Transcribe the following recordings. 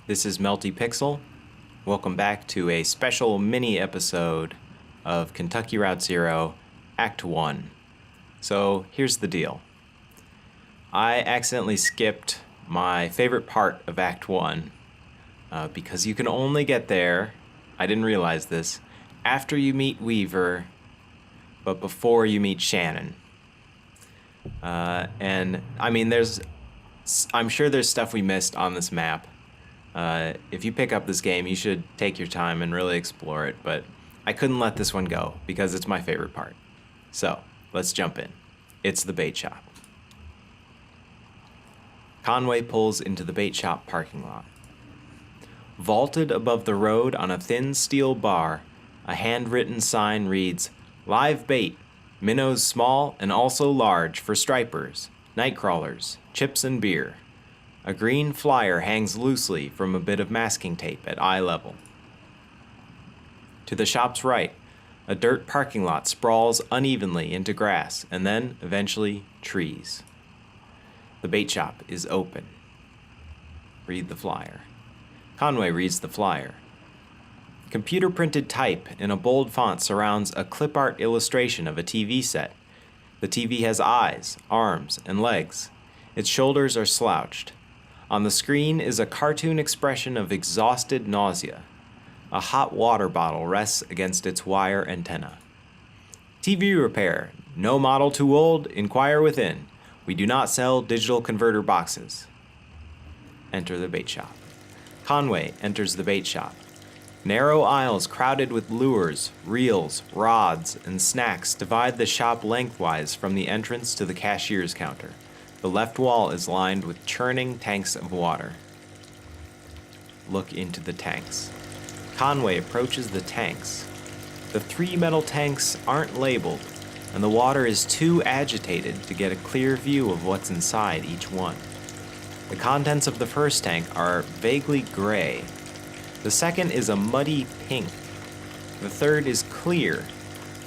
This is meltypixel. Welcome back to a special mini episode of Kentucky Route Zero, Act 1. So here's the deal. I accidentally skipped my favorite part of Act 1 because you can only get there, I didn't realize this, after you meet Weaver, but before you meet Shannon. And I mean, I'm sure there's stuff we missed on this map. If you pick up this game, you should take your time and really explore it, but I couldn't let this one go because it's my favorite part. So, let's jump in. It's the bait shop. Conway pulls into the bait shop parking lot. Vaulted above the road on a thin steel bar, a handwritten sign reads, "Live bait, minnows small and also large for stripers, night crawlers, chips and beer." A green flyer hangs loosely from a bit of masking tape at eye level. To the shop's right, a dirt parking lot sprawls unevenly into grass and then, eventually, trees. The bait shop is open. Read the flyer. Conway reads the flyer. Computer-printed type in a bold font surrounds a clip art illustration of a TV set. The TV has eyes, arms, and legs. Its shoulders are slouched. On the screen is a cartoon expression of exhausted nausea. A hot water bottle rests against its wire antenna. TV repair. No model too old. Inquire within. We do not sell digital converter boxes. Enter the bait shop. Conway enters the bait shop. Narrow aisles crowded with lures, reels, rods, and snacks divide the shop lengthwise from the entrance to the cashier's counter. The left wall is lined with churning tanks of water. Look into the tanks. Conway approaches the tanks. The 3 metal tanks aren't labeled, and the water is too agitated to get a clear view of what's inside each one. The contents of the first tank are vaguely gray. The second is a muddy pink. The third is clear,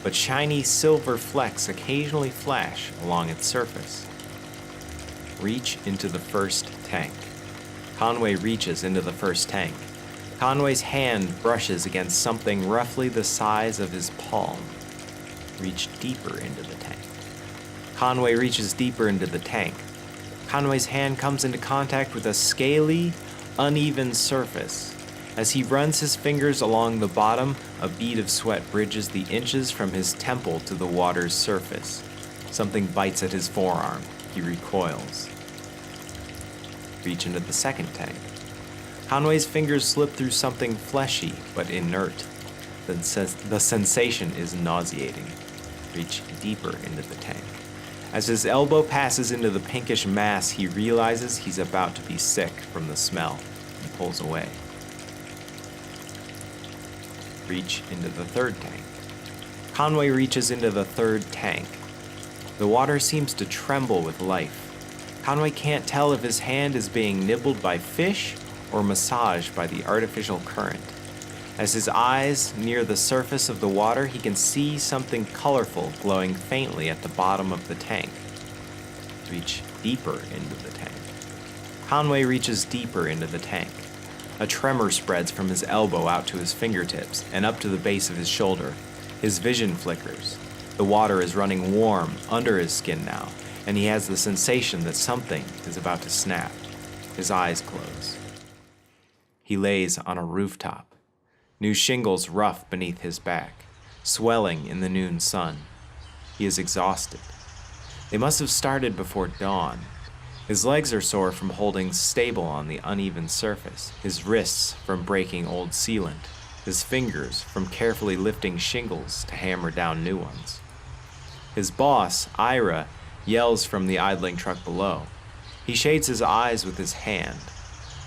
but shiny silver flecks occasionally flash along its surface. Reach into the first tank. Conway reaches into the first tank. Conway's hand brushes against something roughly the size of his palm. Reach deeper into the tank. Conway reaches deeper into the tank. Conway's hand comes into contact with a scaly, uneven surface. As he runs his fingers along the bottom, a bead of sweat bridges the inches from his temple to the water's surface. Something bites at his forearm. He recoils. Reach into the second tank. Conway's fingers slip through something fleshy but inert. The sensation is nauseating. Reach deeper into the tank. As his elbow passes into the pinkish mass, he realizes he's about to be sick from the smell and pulls away. Reach into the third tank. Conway reaches into the third tank. The water seems to tremble with life. Conway can't tell if his hand is being nibbled by fish or massaged by the artificial current. As his eyes near the surface of the water, he can see something colorful glowing faintly at the bottom of the tank. Reach deeper into the tank. Conway reaches deeper into the tank. A tremor spreads from his elbow out to his fingertips and up to the base of his shoulder. His vision flickers. The water is running warm under his skin now, and he has the sensation that something is about to snap. His eyes close. He lays on a rooftop. New shingles rough beneath his back, swelling in the noon sun. He is exhausted. They must have started before dawn. His legs are sore from holding stable on the uneven surface, his wrists from breaking old sealant, his fingers from carefully lifting shingles to hammer down new ones. His boss, Ira, yells from the idling truck below. He shades his eyes with his hand.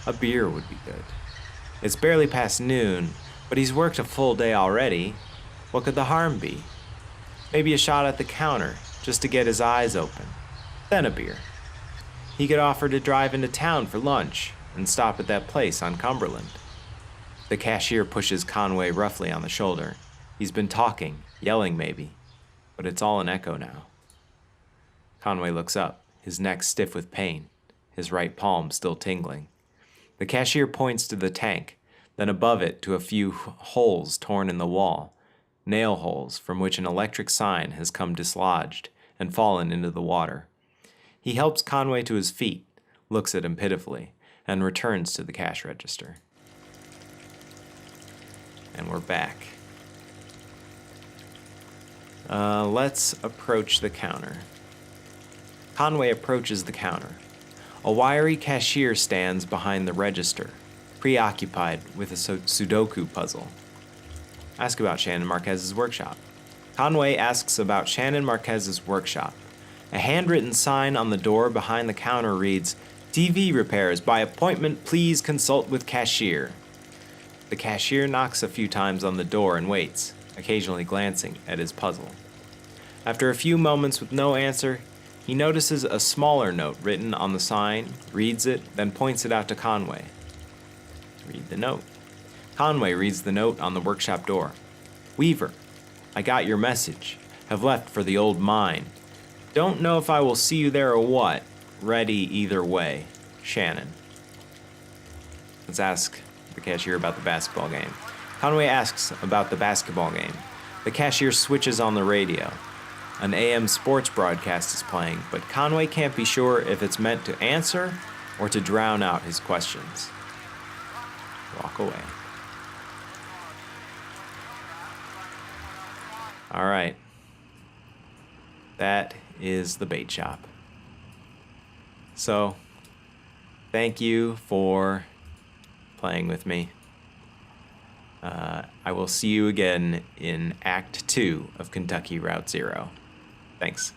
A beer would be good. It's barely past noon, but he's worked a full day already. What could the harm be? Maybe a shot at the counter, just to get his eyes open. Then a beer. He could offer to drive into town for lunch and stop at that place on Cumberland. The cashier pushes Conway roughly on the shoulder. He's been talking, yelling maybe, but it's all an echo now. Conway looks up, his neck stiff with pain, his right palm still tingling. The cashier points to the tank, then above it to a few holes torn in the wall, nail holes from which an electric sign has come dislodged and fallen into the water. He helps Conway to his feet, looks at him pitifully, and returns to the cash register. And we're back. Let's approach the counter. Conway approaches the counter. A wiry cashier stands behind the register, preoccupied with a Sudoku puzzle. Ask about Shannon Marquez's workshop. Conway asks about Shannon Marquez's workshop. A handwritten sign on the door behind the counter reads, "TV repairs by appointment, please consult with cashier." The cashier knocks a few times on the door and waits, occasionally glancing at his puzzle. After a few moments with no answer, he notices a smaller note written on the sign, reads it, then points it out to Conway. Read the note. Conway reads the note on the workshop door. "Weaver, I got your message. Have left for the old mine. Don't know if I will see you there or what. Ready either way. Shannon." Let's ask the cashier about the basketball game. Conway asks about the basketball game. The cashier switches on the radio. An AM sports broadcast is playing, but Conway can't be sure if it's meant to answer or to drown out his questions. Walk away. All right. That is the bait shop. So, thank you for playing with me. I will see you again in Act 2 of Kentucky Route Zero. Thanks.